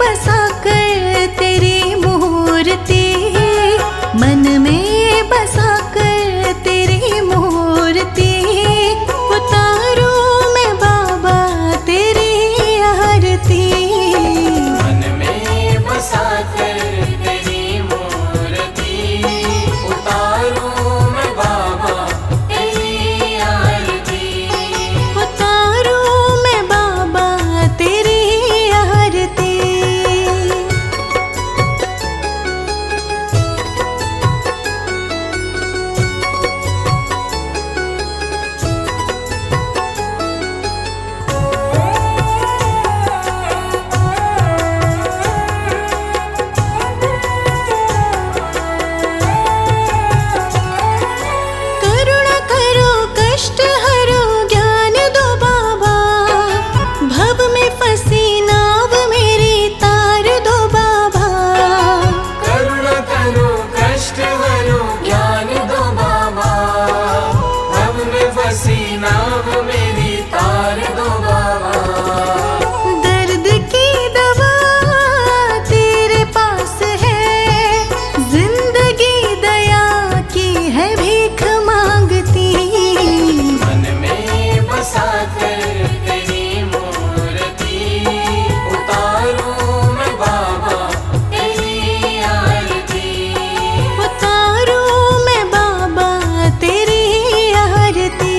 बसा कर तेरी मूर्ति, मन में बसा कर तेरी मूर्ति, उतारूं मैं बाबा तेरी आरती। मन में बसा कर तेरी मूर्ति, उतारूं मैं बाबा तेरी आरती। उतारूं मैं बाबा तेरी आरती। करुणा करो कष्ट हरो ज्ञान दो बाबा, भव में फंसी नाव मेरी तार दो बाबा। करुणा करो कष्ट हरो ज्ञान दो बाबा, भव में फंसी नाव मेरी तार दो बाबा। दर्द की दवा तेरे पास है, जिंदगी दया की है भीख मांगती। मन में बसा कर तेरी मूर्ति, उतारूं मैं बाबा तेरी आरती। उतारूं मैं बाबा तेरी आरती।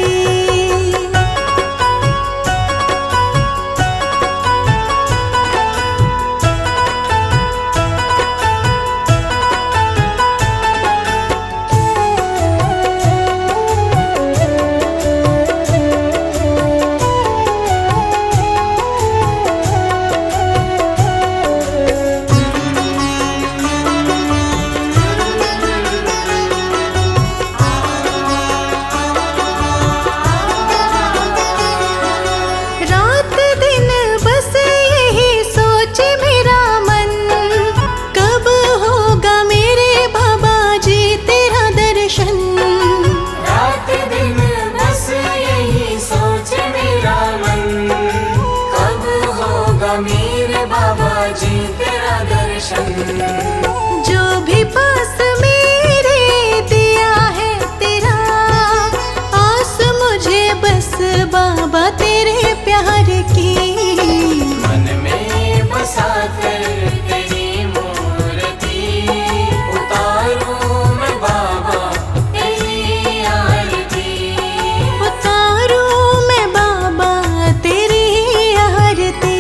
रात दिन बस यही सोचे मेरा मन, कब होगा मेरे बाबा जी तेरा दर्शन। रात दिन बस यही सोच मेरा मन, कब होगा मेरे बाबा जी तेरा दर्शन। जो भी पास मेरे दिया है तेरा, आस मुझे बस बाबा तेरे प्यार की। मन में बसा कर तेरी मूर्ति, उतारूं मैं बाबा तेरी आरती। उतारूं मैं बाबा तेरी आरती।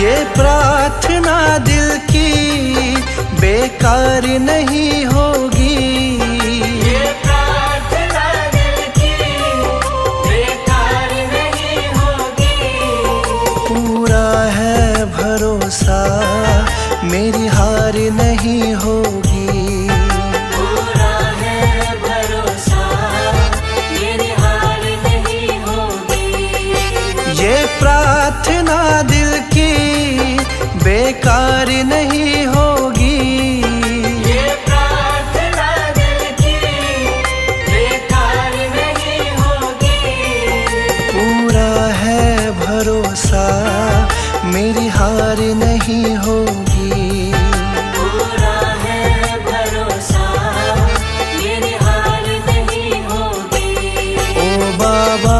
ये प्रार्थना दिल की बेकार नहीं होगी, ये प्रार्थना दिल की बेकार नहीं होगी। पूरा है भरोसा मेरी हार नहीं होगी, पूरा है भरोसा मेरी हार नहीं होगी। ये प्रार्थना दिल की बेकार नहीं होगी, ये प्रार्थना दिल की बेकार नहीं होगी। पूरा है भरोसा मेरी हार नहीं होगी। पूरा है भरोसा मेरी हार नहीं होगी। ओ बाबा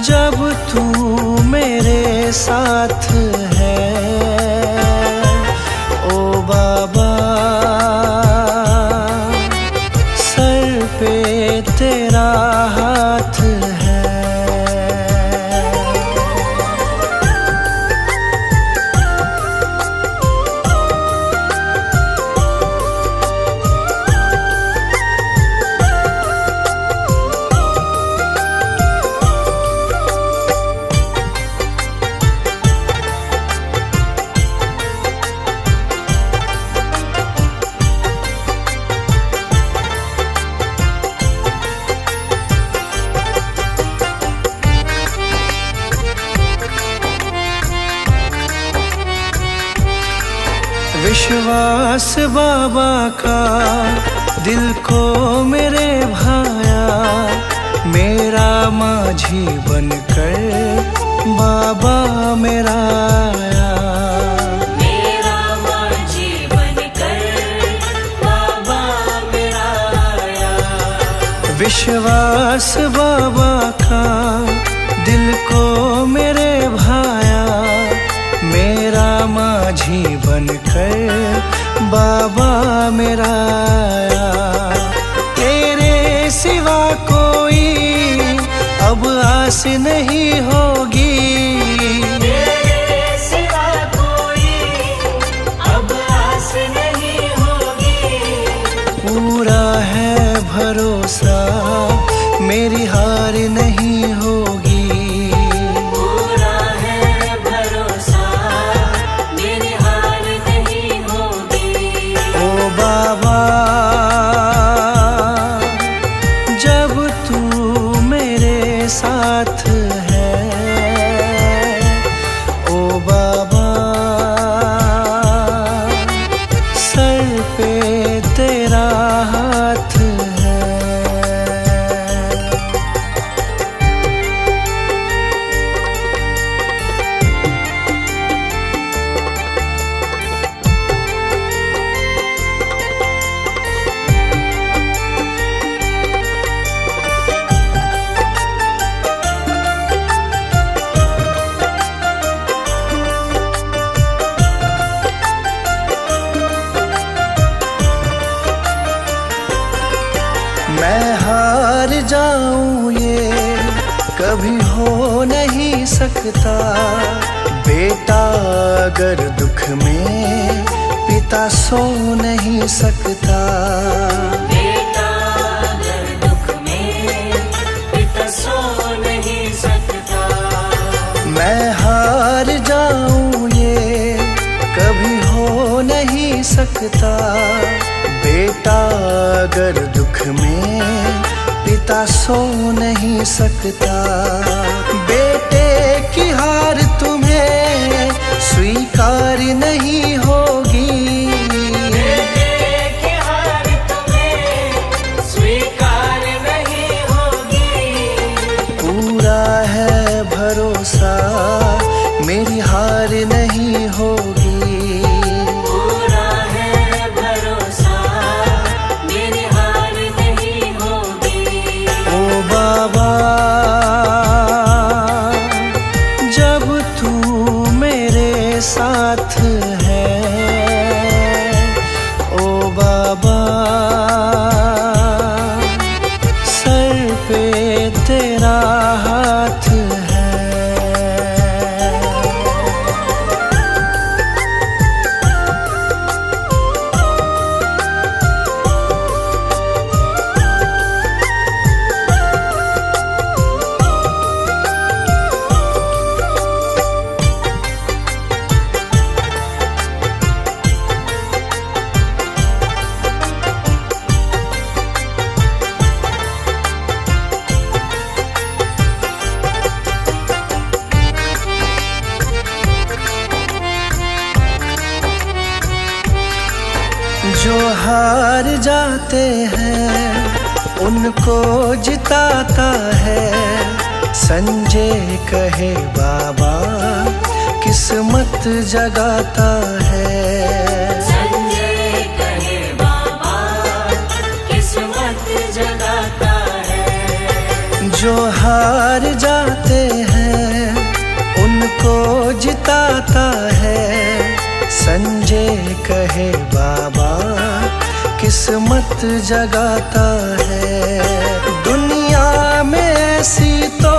जब तू मेरे साथ है, ओ बाबा सर पे तेरा हाथ है। विश्वास बाबा का दिल को मेरे भाया, मेरा माझी बनकर बाबा मेरा आया। मेरा माझी बनकर बाबा मेरा आया। विश्वास बाबा का दिल को मेरे भाया, मेरा माझी बनकर बाबा मेरा आया। तेरे सिवा कोई अब आस नहीं होगी, तेरे सिवा कोई अब आस नहीं होगी। पूरा है भरोसा मेरी हार नहीं होगी। पूरा है भरोसा मेरी हार नहीं होगी। ओ बाबा जब तू मेरे साथ है, ओ बाबा सर पे तेरा हाथ है। मैं हार जाऊं ये कभी हो नहीं सकता, बेटा अगर दुख में पिता सो नहीं सकता। बेटा अगर दुख में पिता सो नहीं सकता। मैं हार जाऊं ये कभी हो नहीं सकता, बेटा अगर दुख में पिता सो नहीं सकता। बेटे की हार तुम्हें स्वीकार नहीं होगी, बेटे की हार तुम्हें स्वीकार नहीं होगी। पूरा है भरोसा मेरी हार नहीं होगी। पूरा है भरोसा मेरी हार नहीं होगी। ओ बाबा जब तू मेरे साथ है, ओ बाबा सर पे तेरा हाथ है। जाते हैं उनको जिताता है। संजय कहे बाबा किस्मत जगाता है। संजय कहे बाबा किस्मत जगाता है। जो हार जाते हैं उनको जिताता है। संजय कहे बाबा किस्मत जगाता है। दुनिया में ऐसी तो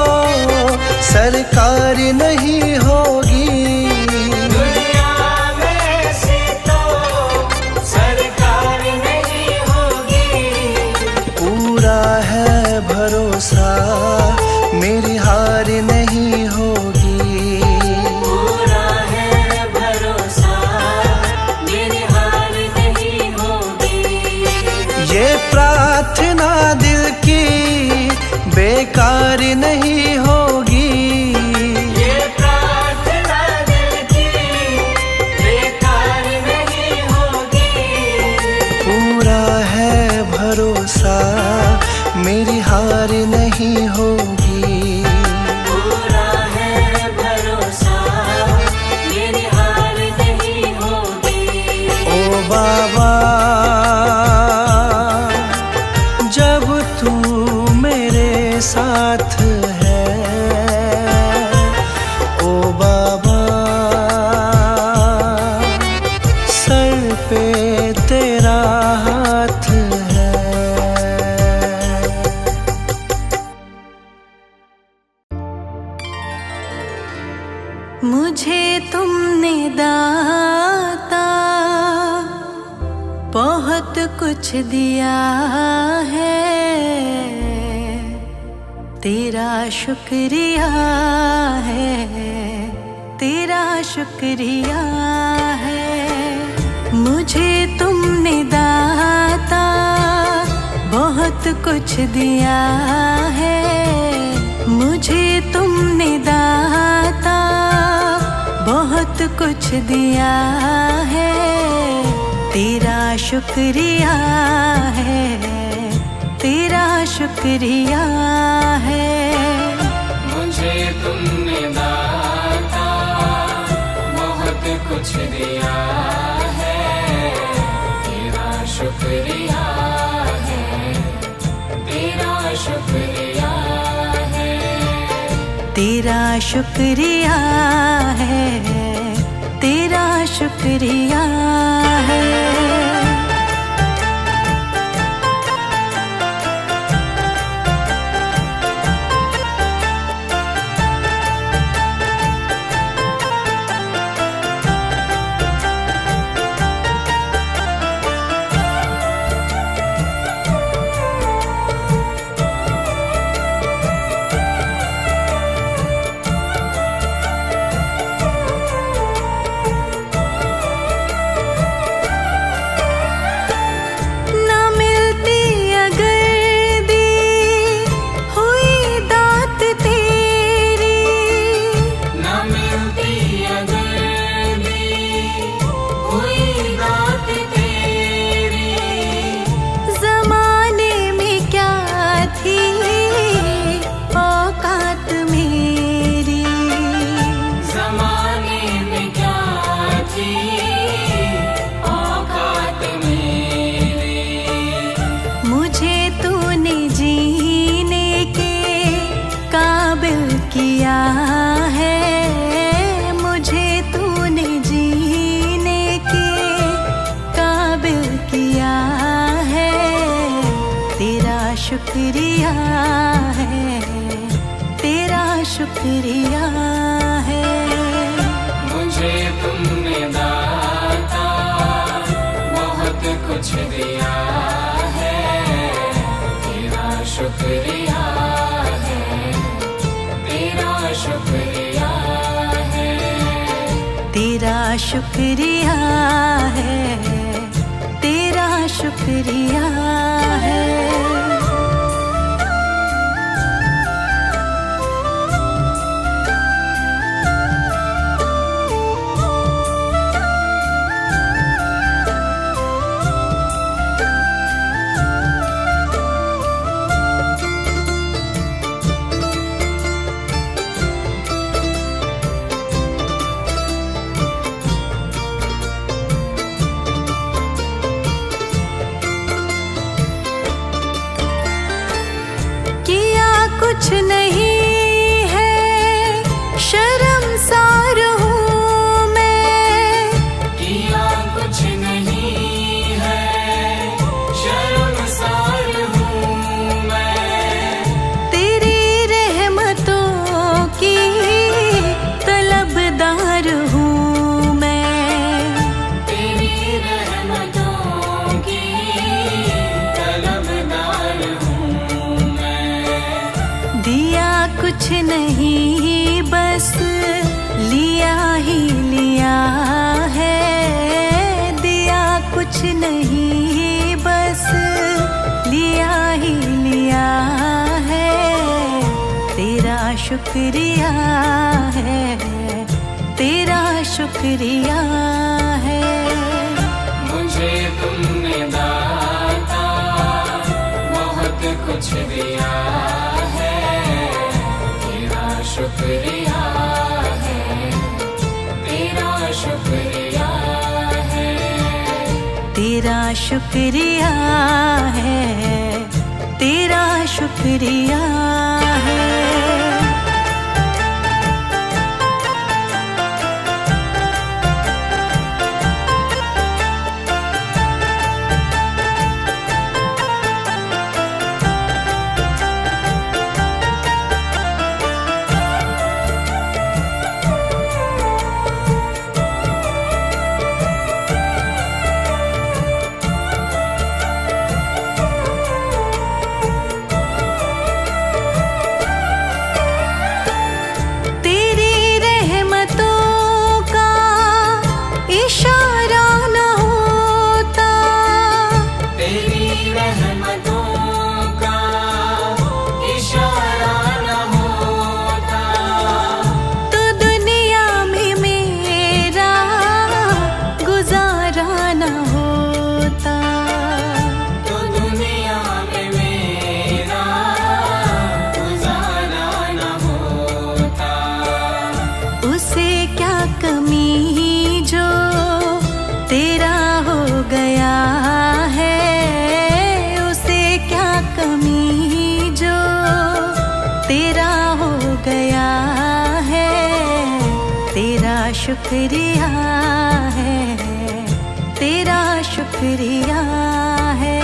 सरकार नहीं होगी। दुनिया में ऐसी तो सरकार नहीं होगी। पूरा है भरोसा मेरी हार नहीं होगी। पूरा है भरोसा मेरी हार नहीं होगी। ये प्रार्थना दिल की बेकार नहीं होगी। ये प्रार्थना दिल की बेकार नहीं होगी। पूरा है भरोसा मेरी हार नहीं होगी। पूरा है भरोसा मेरी हार नहीं होगी। ओ बाबा जब तू मेरे साथ है। ओ बाबा सर पे तेरा हाथ है। मुझे तुमने दाता बहुत कुछ दिया है। तेरा शुक्रिया है, तेरा शुक्रिया है। मुझे तुमने दाता बहुत कुछ दिया है। मुझे तुमने दाता बहुत कुछ दिया है। तेरा शुक्रिया है, तेरा शुक्रिया है। मुझे तुमने दाता बहुत कुछ दिया है। तेरा शुक्रिया है, तेरा शुक्रिया है। तेरा शुक्रिया है, तेरा शुक्रिया है। किया है मुझे तूने जीने के काबिल किया है। तेरा शुक्रिया है, तेरा शुक्रिया है। मुझे तुमने दाता बहुत कुछ दिया है। तेरा शुक्रिया है, तेरा शुक्रिया है। तेरा शुक्रिया है, तेरा शुक्रिया है। कुछ नहीं है, शर्मसार हूँ मैं। किया कुछ नहीं है, शर्मसार हूँ मैं। तेरी रहमतों की तलबदार हूँ मैं। तेरी रहमतों की तलबदार हूँ मैं। दिया कुछ नहीं, बस लिया ही लिया है। दिया कुछ नहीं, बस लिया ही लिया है। तेरा शुक्रिया है, तेरा शुक्रिया है। मुझे तुमने दाता बहुत कुछ दिया है, तेरा शुक्रिया है, तेरा शुक्रिया है। तेरा शुक्रिया है, तेरा शुक्रिया है। तेरी रहमतों का इशारा न होता, तेरी रहमतों का इशारा न होता, तो दुनिया में मेरा गुजारा न होता। तो दुनिया में मेरा गुजारा न होता। उसे क्या कमी जो तेरा हो गया है। उसे क्या कमी जो तेरा हो गया है। तेरा शुक्रिया है, तेरा शुक्रिया है।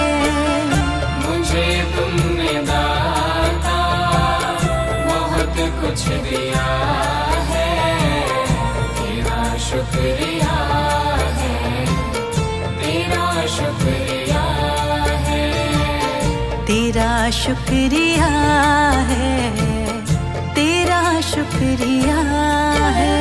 मुझे तुमने दाता बहुत कुछ दिया है, तेरा शुक्रिया है, तेरा शुक्रिया है। तेरा शुक्रिया है, तेरा शुक्रिया है।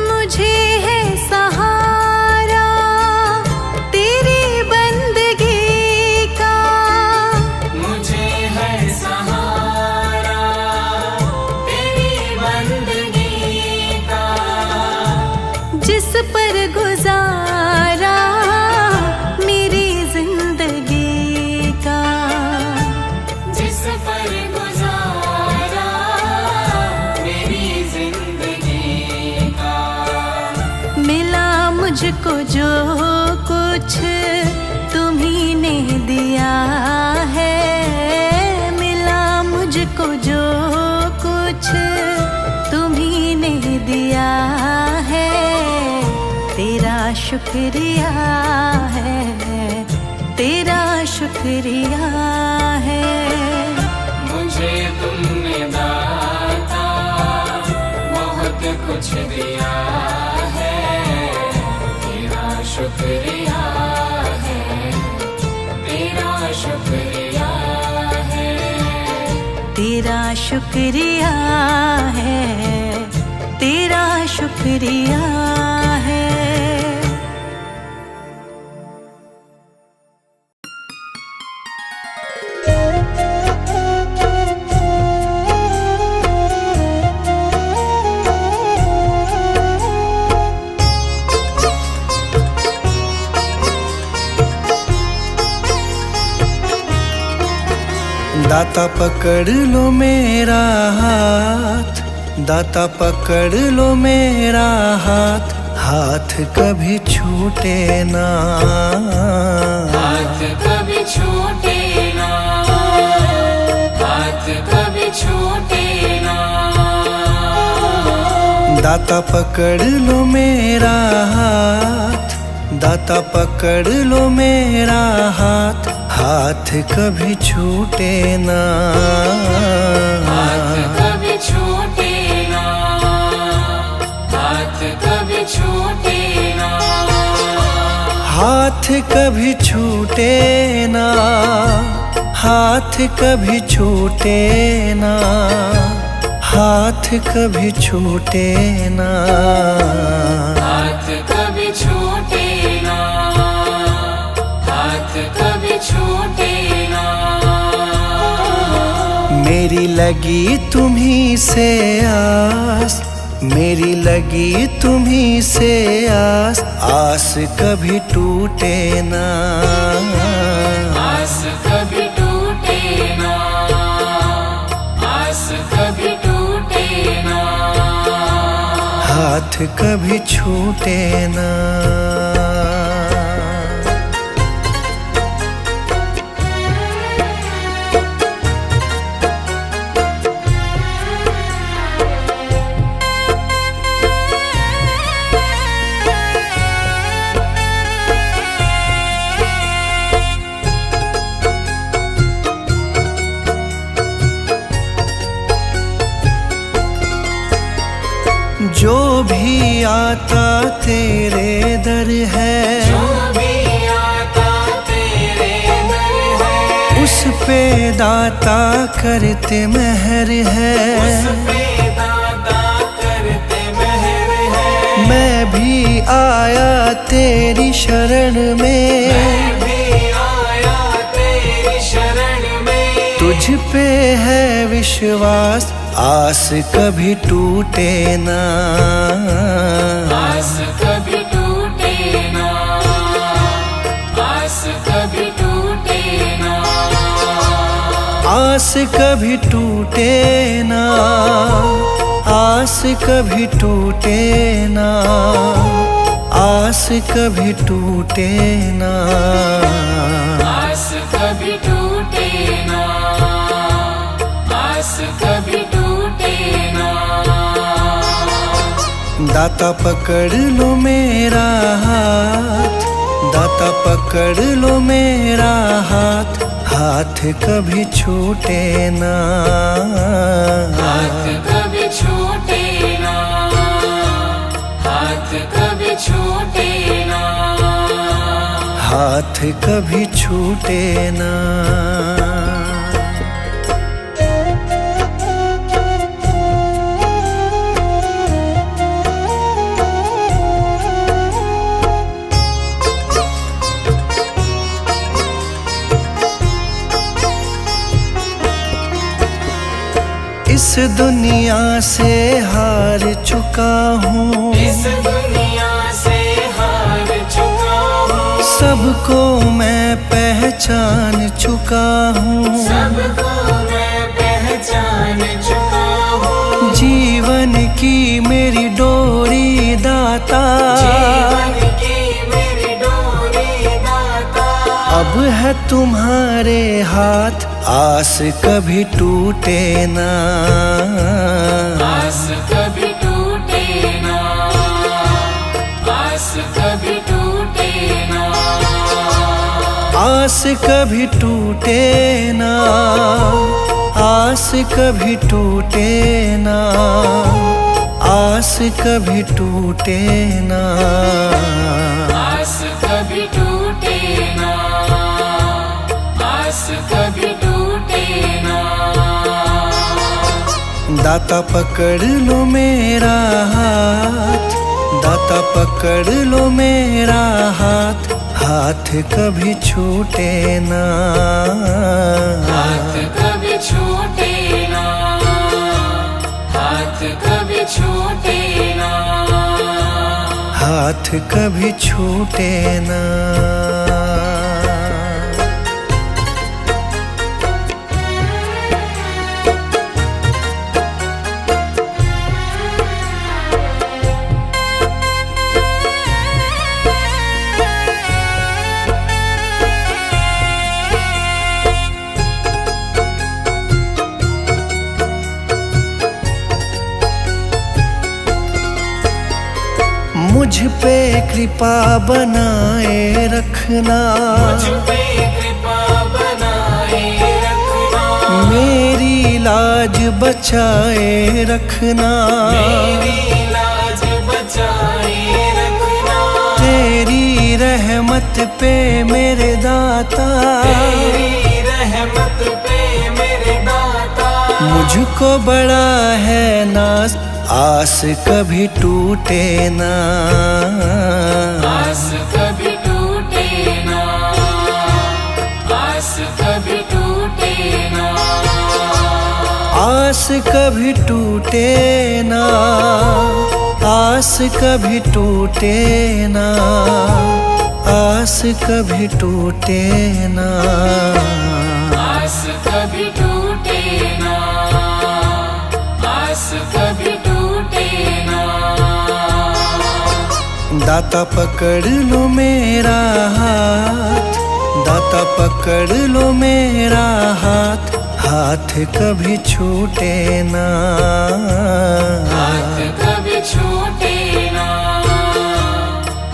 मुझे है सहारा तेरी बंदगी का। मुझे है सहारा तेरी बंदगी का। जिस पर गुजारा मेरी जिंदगी का। जिस पर गुजारा मेरी जिंदगी का। मिला मुझको जो कुछ तुम्ही ने दिया है। मिला मुझको जो कुछ तुम्ही ने दिया है। तेरा शुक्रिया है, तेरा शुक्रिया है। मुझे तुमने दाता बहुत कुछ दिया है, तेरा शुक्रिया है, तेरा शुक्रिया है। तेरा शुक्रिया है, तेरा शुक्रिया है। दाता पकड़ लो मेरा हाथ, दाता पकड़ लो मेरा हाथ, हाथ कभी छूटे ना, हाथ कभी छूटे ना, हाथ कभी छूटे ना। दाता पकड़ लो मेरा हाथ, दाता पकड़ लो मेरा हाथ, हाथ कभी छूटे ना, हाथ कभी छूटे ना, हाथ कभी छूटे ना, हाथ कभी छूटे ना, हाथ कभी छूटे ना, हाथ कभी छूटे ना, हाथ कभी छूटे ना, हाथ कभी छूटे ना। मेरी लगी तुम्ही से आस, मेरी लगी तुम्ही से आस, आस कभी टूटे ना, आस कभी टूटे ना, आस कभी टूटे ना, हाथ कभी छूटे ना। जो भी आता तेरे दर है, जो भी आता तेरे दर है, उस पे दाता करते मेहर है, उस पे दाता करते मेहर है। मैं भी आया तेरी शरण में, मैं भी आया तेरी शरण में, तुझ पे है विश्वास, आस कभी टूटे ना, आस कभी टूटे ना, आस कभी टूटे ना, आस कभी टूटे ना, आस कभी टूटे ना, आस कभी टूटे ना, आस कभी टूटे ना, आस कभी टूटे ना। दाता पकड़ लो मेरा हाथ, दाता पकड़ लो मेरा हाथ, हाथ कभी छूटे ना, हाथ कभी छूटे ना, हाथ कभी छूटे ना, हाथ कभी छूटे ना। इस दुनिया से हार चुका हूँ, इस दुनिया से हार चुका हूँ, सबको मैं पहचान चुका हूँ, सबको मैं पहचान चुका हूँ। जीवन की मेरी डोरी दाता, जीवन की मेरी डोरी दाता, अब है तुम्हारे हाथ, आस कभी टूटे ना, आस कभी टूटे ना, आस कभी टूटे ना, आस कभी टूटे ना, आस कभी टूटे ना, आस कभी टूटे ना, आस कभी टूटे ना, आस कभी टूटे ना। दाता पकड़ लो मेरा हाथ, दाता पकड़ लो मेरा हाथ, हाथ कभी छूटे ना, हाथ कभी छूटे ना, हाथ कभी छूटे ना, हाथ कभी छूटे ना। पे कृपा बनाए रखना, मुझ पे कृपा बनाए रखना, मेरी लाज बचाए रखना, मेरी लाज बचाए रखना, तेरी रहमत पे मेरे दाता, तेरी रहमत पे मेरे दाता, मुझको बड़ा है नाज, आस कभी टूटे ना, आस कभी टूटे ना, आस कभी टूटे ना, आस कभी टूटे ना, आस कभी टूटे ना, आस कभी टूटे ना, आस कभी टूटे ना, आस कभी टूटे ना। दाता पकड़ लो मेरा हाथ, दाता पकड़ लो मेरा हाथ, हाथ कभी छूटे ना, हाथ कभी छूटे ना,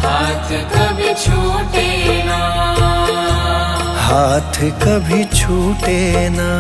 हाथ कभी छूटे ना, हाथ कभी छूटे ना।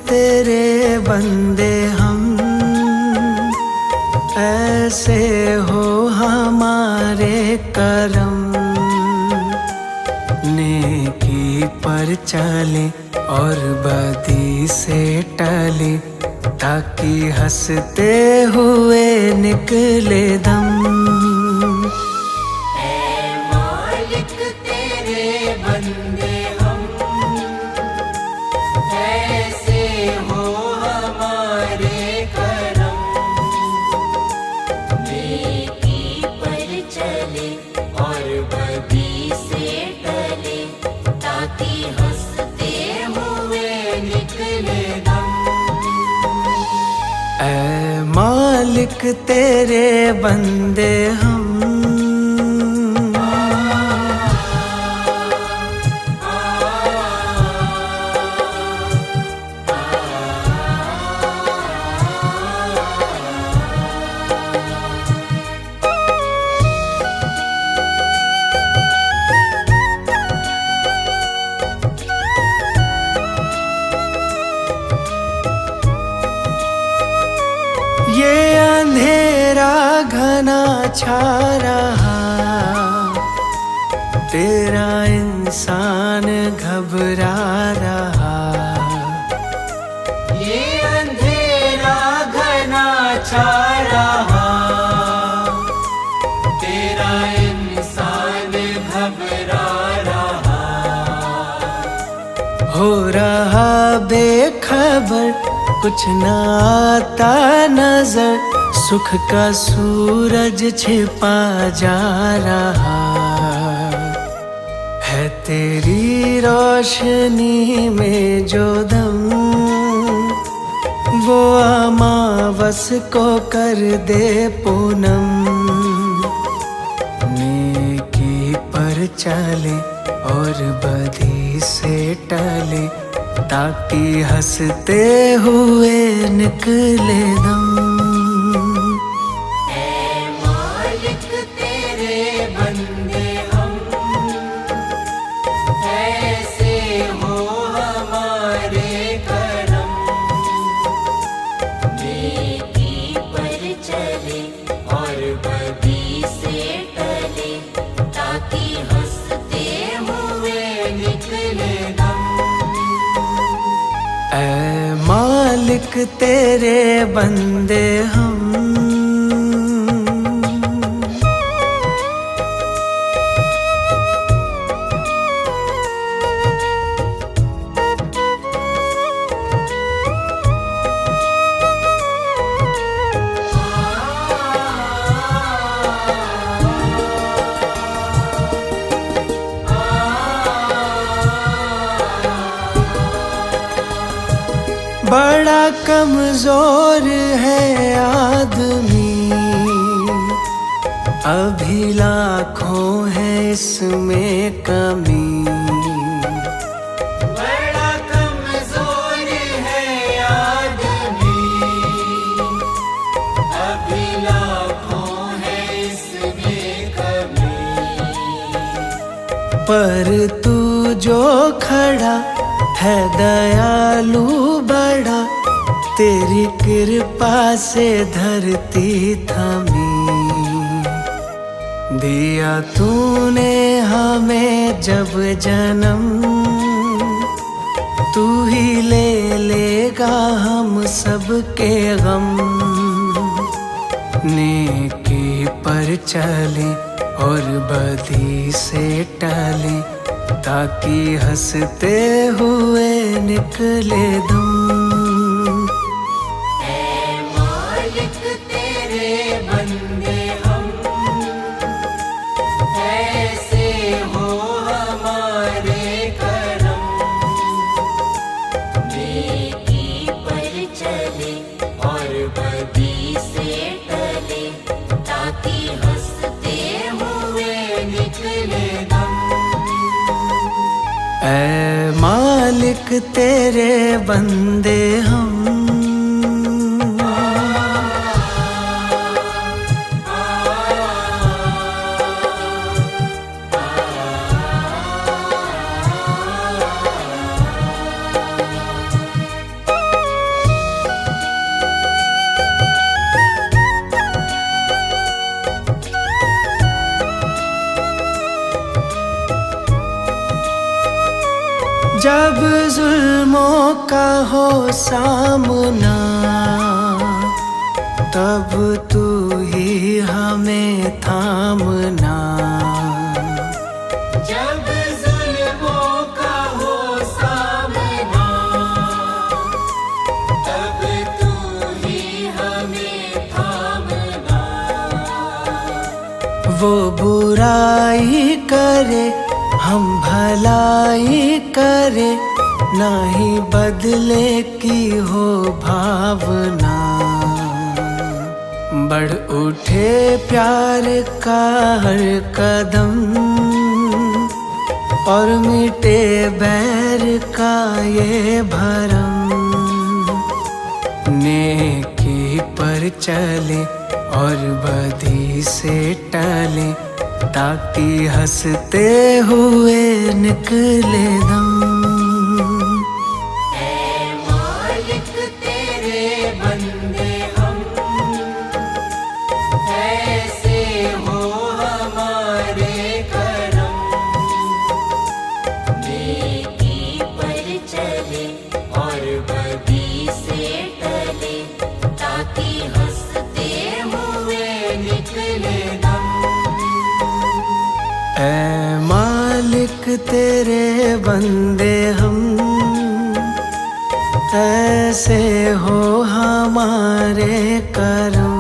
तेरे बंदे हम, ऐसे हो हमारे करम, नेकी पर चले और बदी से टले, ताकि हंसते हुए निकले दम। ऐ मालिक तेरे बंदे हम, ऐसे हो हमारे करम, नेकी पर चले और बदी से टले, ताकि हंसते हुए निकले दम। ऐ मालिक तेरे बंदे हम, ये अंधेरा घना छा रहा, तेरा इंसान घबरा रहा। ये अंधेरा घना छा रहा, तेरा इंसान घबरा रहा। हो रहा बेखबर, कुछ ना आता नजर, सुख का सूरज छिपा जा रहा है। तेरी रोशनी में जो दम, वो अमावस को कर दे पूनम। नेकी पर चले और बदी से टले, ताकि हंसते हुए निकले दम। ऐ मालिक तेरे बंदे हम, ऐसे हो हमारे करम, नेकी पर चले और बदी से टले, ताकि हंसते हुए निकले दम। ऐ मालिक तेरे बंदे हम, बड़ा कमजोर है आदमी, अभी लाखों है इसमें कमी। बड़ा कमजोर है आदमी, अभी लाखों है इसमें कमी। पर तू जो खड़ा है दयालु बड़ा, तेरी कृपा से धरती थमी। दिया तूने हमें जब जन्म, तू ही ले लेगा हम सबके गम। नेकी पर चले और बदी से टले, ताकि हंसते हुए निकले दम। ऐ मालिक तेरे बंदे हम, ऐसे हो हमारे करम। नेकी पर चले और बदी से टले, ताकि हंसते हुए निकले दम। ऐ मालिक तेरे बंदे हम, जब जुल्मों का हो सामना, तब तू ही हमें थामना। जब जुल्मों का हो सामना, तब तू ही हमें थामना। वो बुराई करे हम भलाई करे, नाही बदले की हो भावना। बढ़ उठे प्यार का हर कदम, और मिटे बैर का ये भरम। नेकी पर चले और बदी से टले, ताकि हंसते हुए निकले दम। ऐ मालिक तेरे बंदे हम, ऐसे हो हमारे करम। नेकी पर चले और बदी से टले, ताकि हंसते हुए निकले दम। ऐ मालिक तेरे बंदे हम, ऐसे हो हमारे करम।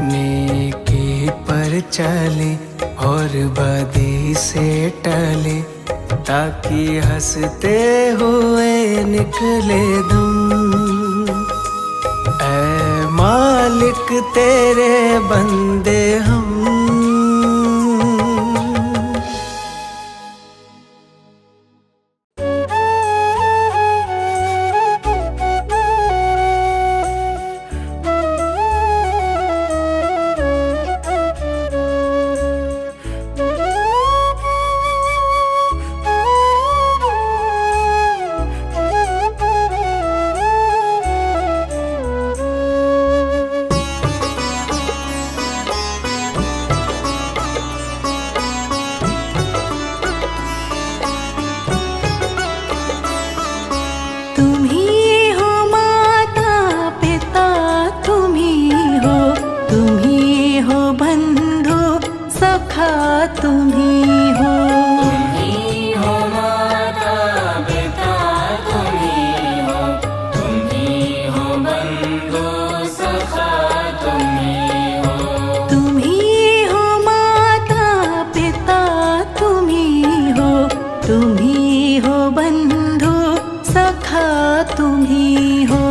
नेकी पर चले और बदी से टले, ताकि हंसते हुए निकले दम। ऐ मालिक तेरे बंदे हम। तुम्ही हो बंधु सखा तुम ही हो।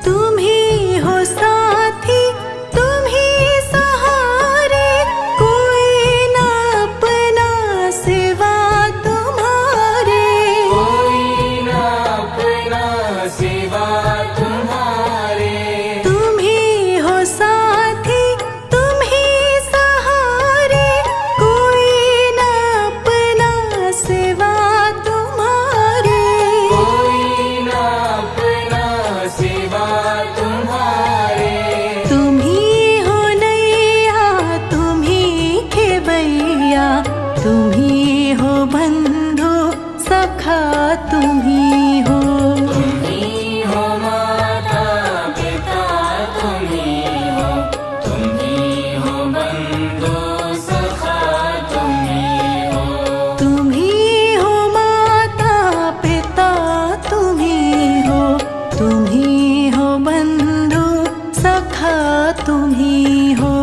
तुम ही हो साथी, तुम ही सहारे, कोई ना अपना सिवा तुम्हारे। कोई ना अपना सिवा तुम्हारे। तुम ही हो साथी, तुम ही सहारे, कोई ना अपना सिवा तुम्हारे। कोई ना अपना सिवा तुम्हारे। तुम ही हो नैया, तुम ही खेवैया, तुम ही हो बंधु सखा, तुम ही हो। तुम ही हो माता पिता, तुम ही हो। तुम ही हो बंधु सखा, तुम ही हो। तुम ही हो माता पिता, तुम ही हो। तुम ही हो बंधु सखा, तुम ही हो।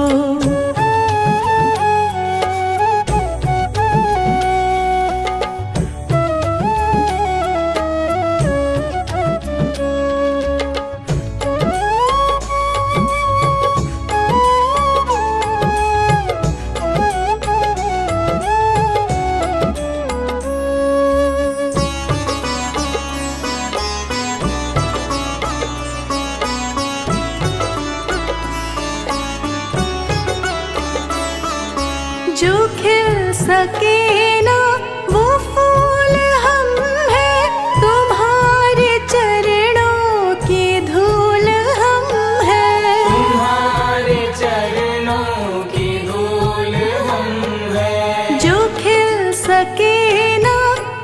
जो खिल सके ना वो फूल हम हैं, तुम्हारे चरणों की धूल हम हैं। तुम्हारे चरणों की धूल हम हैं। जो खिल सके ना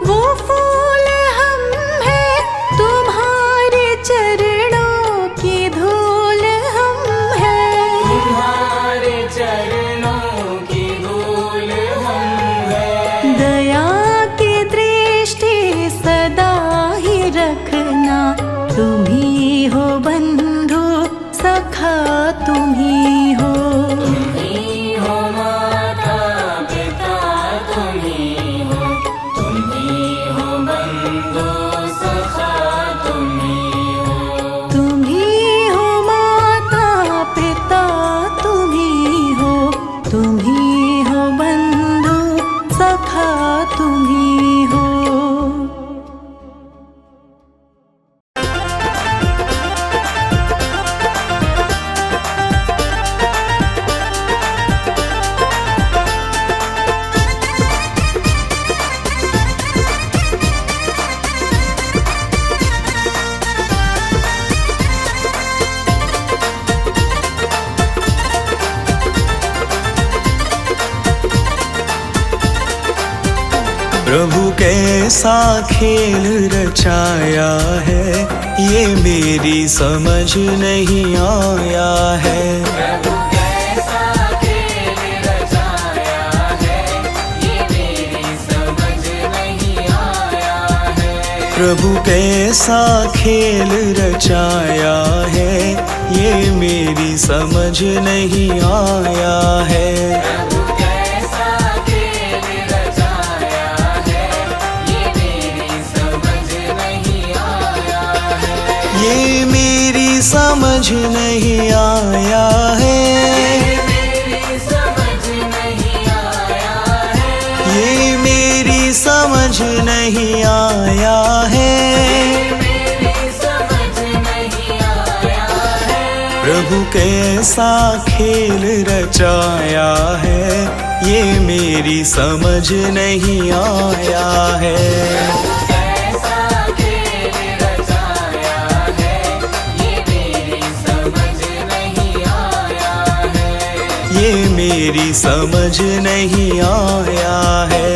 वो फूल हम हैं, तुम्हारे चरणों की धूल हम हैं। तुम्हारे चरणों की धूल हम हैं। दया की दृष्टि सदा ही रखना, तुम ही हो बंधु सखा, तुम ही हो। तुम ही हो माता पिता, तुम ही हो। तुम ही हो बंधु सखा, तुम ही हो। तुम ही हो माता पिता, तुम ही हो। तुम ही हो बंधु सखा, तुम ही हो। प्रभु कैसा खेल रचाया है, ये मेरी समझ नहीं आया है। प्रभु कैसा खेल रचाया है, ये मेरी समझ नहीं आया है। प्रभु कैसा खेल रचाया है, ये मेरी समझ नहीं आया है। प्रभु कैसा खेल रचाया है, ये मेरी समझ नहीं आया है। ये मेरी समझ नहीं आया है। मेरी समझ नहीं आया है। ये मेरी समझ नहीं आया है। मेरी समझ नहीं आया है। प्रभु कैसा खेल रचाया है, ये मेरी समझ नहीं आया है। कैसा खेल रचाया है, ये मेरी समझ नहीं आया है। ये मेरी समझ नहीं आया है।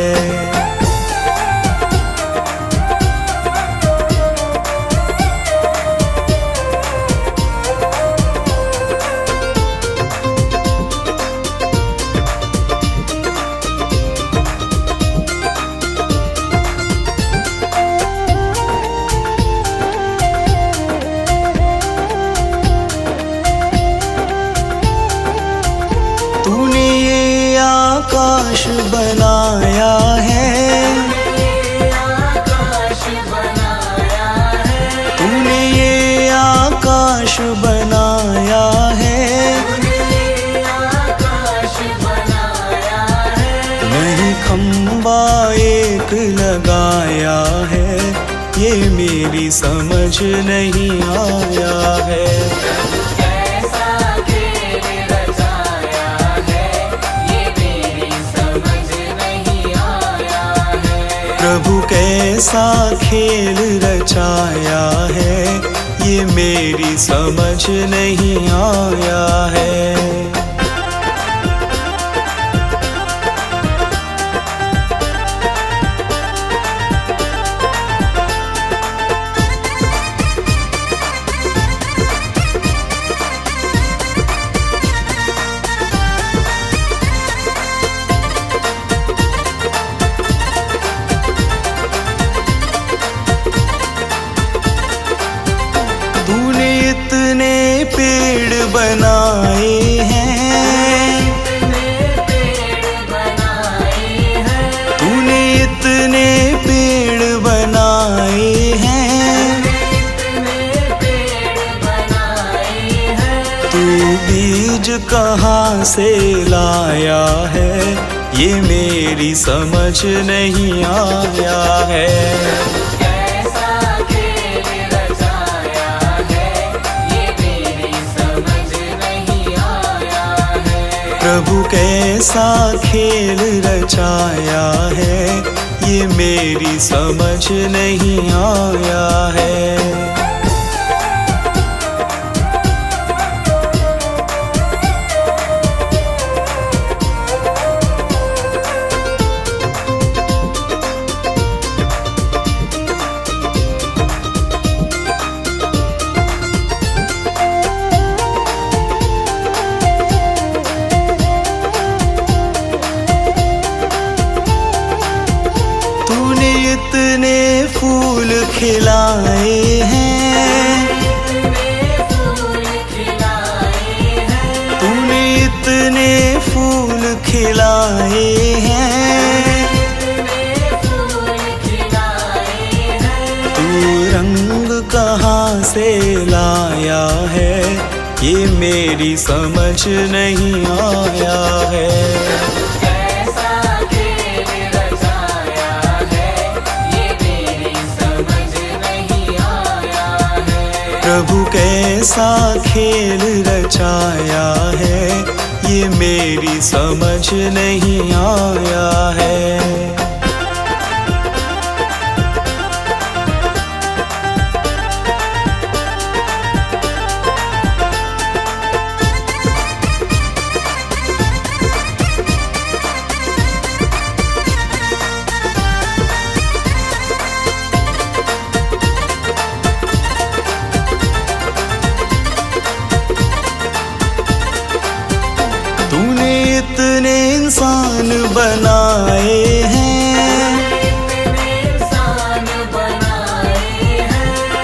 लगाया है, ये मेरी समझ नहीं आया है। कैसा खेल रचाया है, ये मेरी समझ नहीं आया है। प्रभु कैसा खेल रचाया है, ये मेरी समझ नहीं आया है। तूने इतने पेड़ बनाए हैं, तूने इतने पेड़ बनाए हैं, तू बीज कहाँ से लाया है, ये मेरी समझ नहीं आया है। प्रभु कैसा खेल रचाया है, ये मेरी समझ नहीं आया है। इतने फूल खिलाए हैं, तूने इतने फूल खिलाए हैं, तू रंग कहाँ से लाया है, ये मेरी समझ नहीं आया है। प्रभु कैसा खेल रचाया है, ये मेरी समझ नहीं आया है। तूने इतने इंसान बनाए हैं,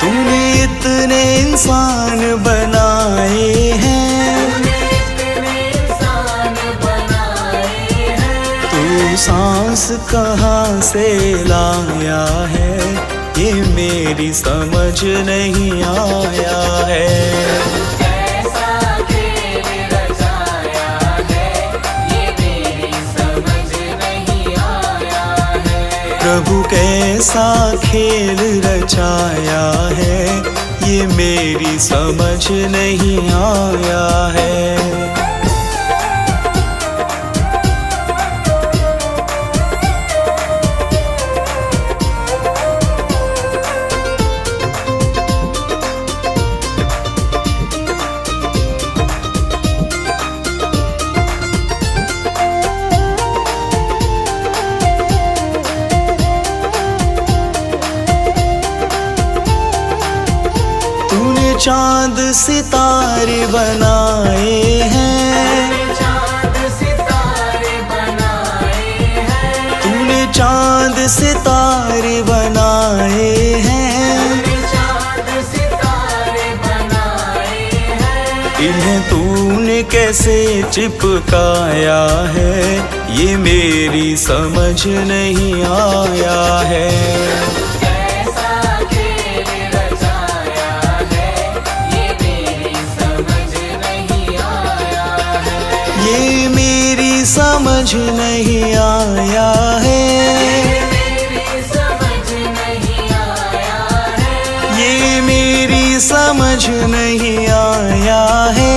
तूने इतने इंसान बनाए हैं, तू सांस कहाँ से लाया है, ये मेरी समझ नहीं आया है। प्रभु कैसा खेल रचाया है, ये मेरी समझ नहीं आया है। चांद सितारे बनाए हैं, तूने चांद सितारे बनाए हैं, इन्हें तूने कैसे चिपकाया है, ये मेरी समझ नहीं आया है। ये मेरी समझ नहीं आया है, समझ नहीं आया है,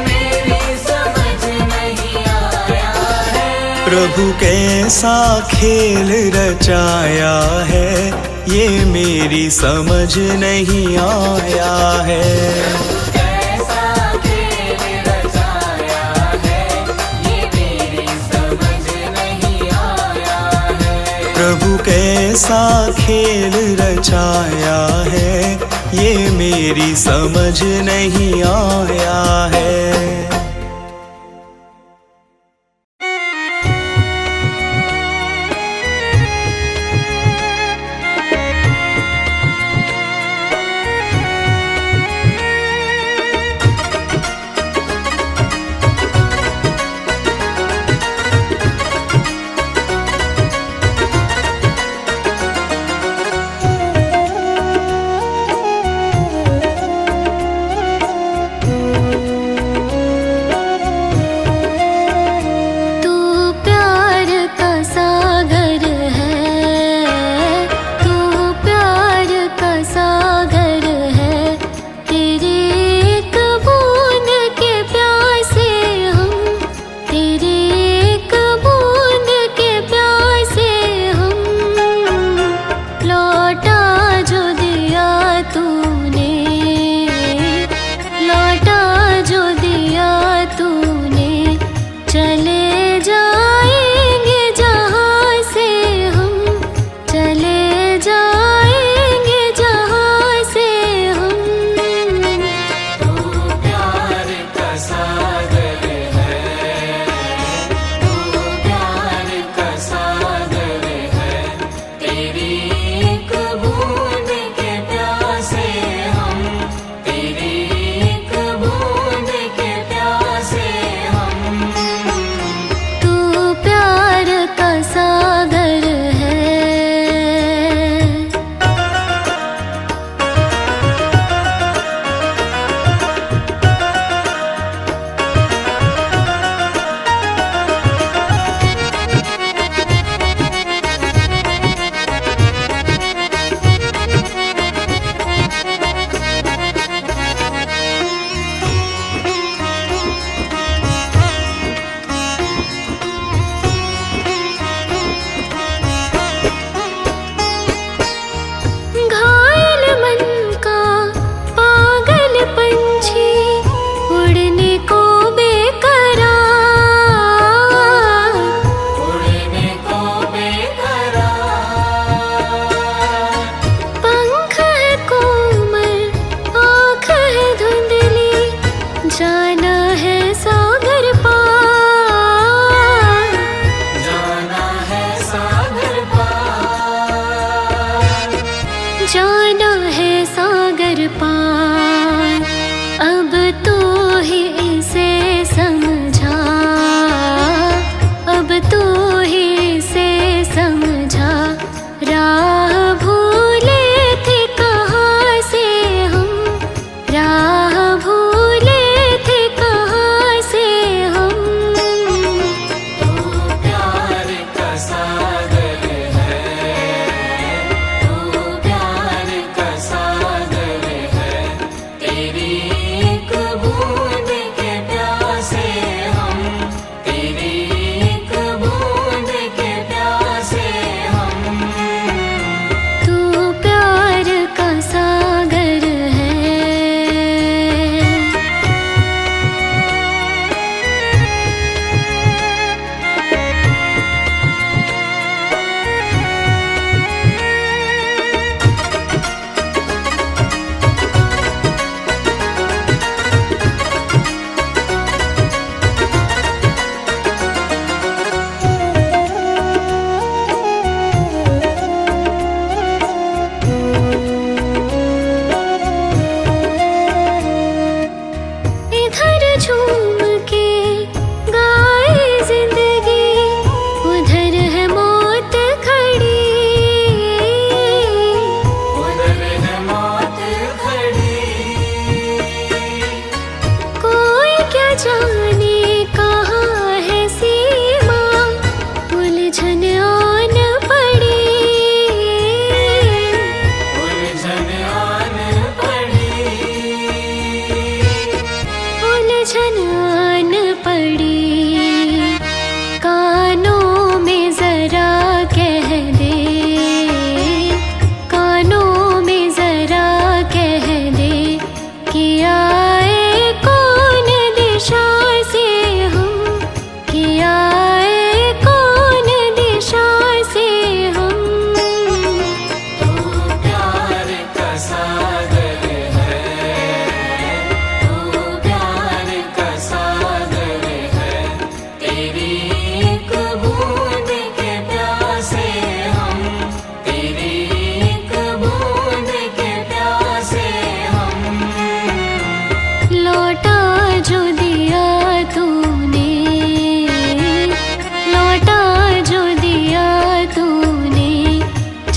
मेरी समझ नहीं आया है। प्रभु कैसा खेल रचाया है, ये मेरी समझ नहीं आया है। कैसा खेल रचाया है, ये मेरी समझ नहीं आया है। प्रभु कैसा खेल रचाया है, ये मेरी समझ नहीं आया है।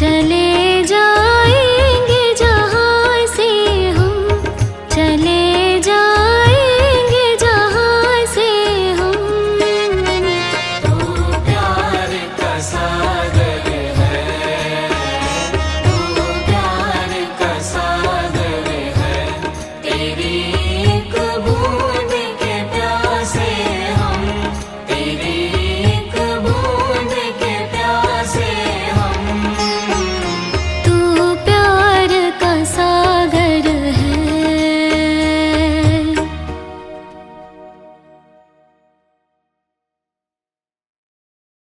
चले